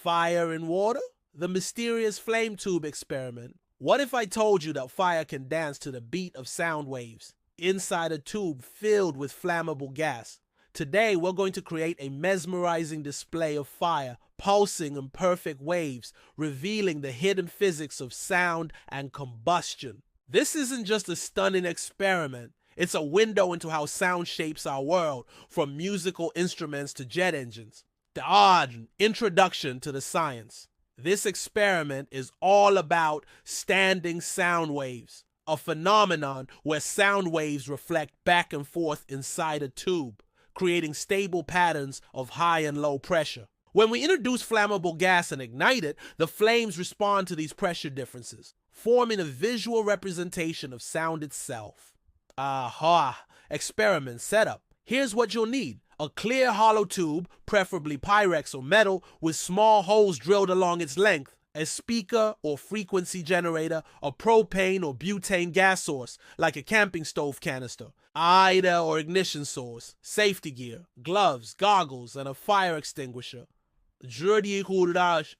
Fire and water? The mysterious flame tube experiment. What if I told you that fire can dance to the beat of sound waves inside a tube filled with flammable gas? Today, we're going to create a mesmerizing display of fire pulsing in perfect waves, revealing the hidden physics of sound and combustion. This isn't just a stunning experiment. It's a window into how sound shapes our world, from musical instruments to jet engines. The odd introduction to the science. This experiment is all about standing sound waves, a phenomenon where sound waves reflect back and forth inside a tube, creating stable patterns of high and low pressure. When we introduce flammable gas and ignite it, the flames respond to these pressure differences, forming a visual representation of sound itself. Aha! Experiment setup. Here's what you'll need. A clear hollow tube, preferably Pyrex or metal, with small holes drilled along its length, a speaker or frequency generator, a propane or butane gas source, like a camping stove canister, AIDA or ignition source, safety gear, gloves, goggles, and a fire extinguisher.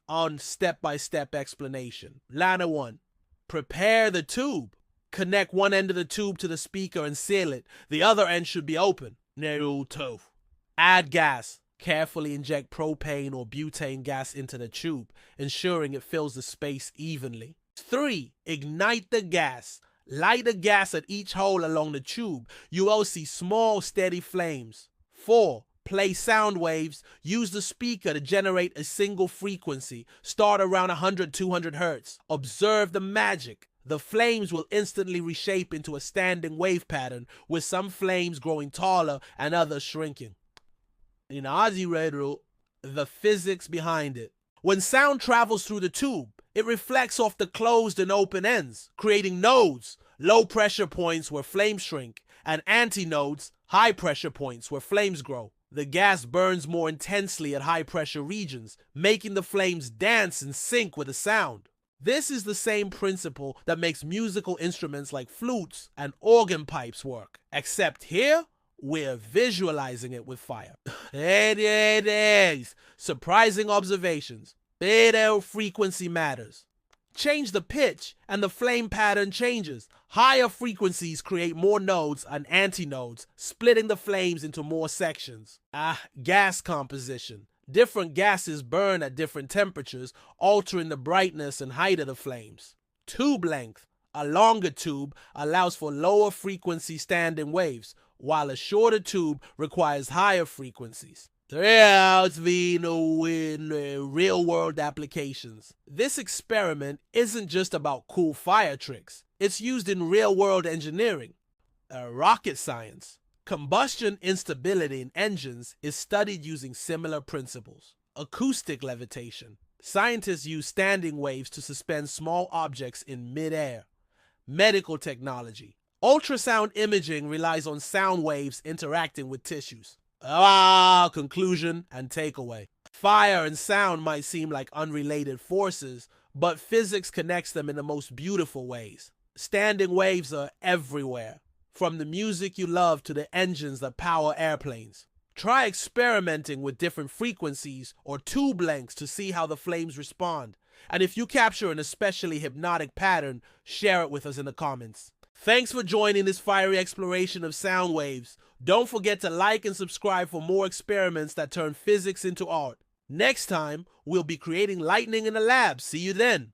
On step-by-step explanation. Line 1. Prepare the tube. Connect one end of the tube to the speaker and seal it. The other end should be open. Line 2. Add gas. Carefully inject propane or butane gas into the tube, ensuring it fills the space evenly. 3. Ignite the gas. Light the gas at each hole along the tube. You will see small, steady flames. 4. Play sound waves. Use the speaker to generate a single frequency. Start around 100-200 hertz. Observe the magic. The flames will instantly reshape into a standing wave pattern, with some flames growing taller and others shrinking. In Aziredo, the physics behind it. When sound travels through the tube, it reflects off the closed and open ends, creating nodes, low pressure points where flames shrink, and antinodes, high pressure points where flames grow. The gas burns more intensely at high pressure regions, making the flames dance in sync with the sound. This is the same principle that makes musical instruments like flutes and organ pipes work, except here, we're visualizing it with fire. It is. Surprising observations. Better frequency matters. Change the pitch and the flame pattern changes. Higher frequencies create more nodes and antinodes, splitting the flames into more sections. Gas composition. Different gases burn at different temperatures, altering the brightness and height of the flames. Tube length. A longer tube allows for lower frequency standing waves, while a shorter tube requires higher frequencies. It's been in real-world applications. This experiment isn't just about cool fire tricks. It's used in real-world engineering, rocket science. Combustion instability in engines is studied using similar principles. Acoustic levitation. Scientists use standing waves to suspend small objects in mid-air. Medical technology. Ultrasound imaging relies on sound waves interacting with tissues. Conclusion and takeaway. Fire and sound might seem like unrelated forces, but physics connects them in the most beautiful ways. Standing waves are everywhere, from the music you love to the engines that power airplanes. Try experimenting with different frequencies or tube lengths to see how the flames respond. And if you capture an especially hypnotic pattern, share it with us in the comments. Thanks for joining this fiery exploration of sound waves. Don't forget to like and subscribe for more experiments that turn physics into art. Next time, we'll be creating lightning in the lab. See you then.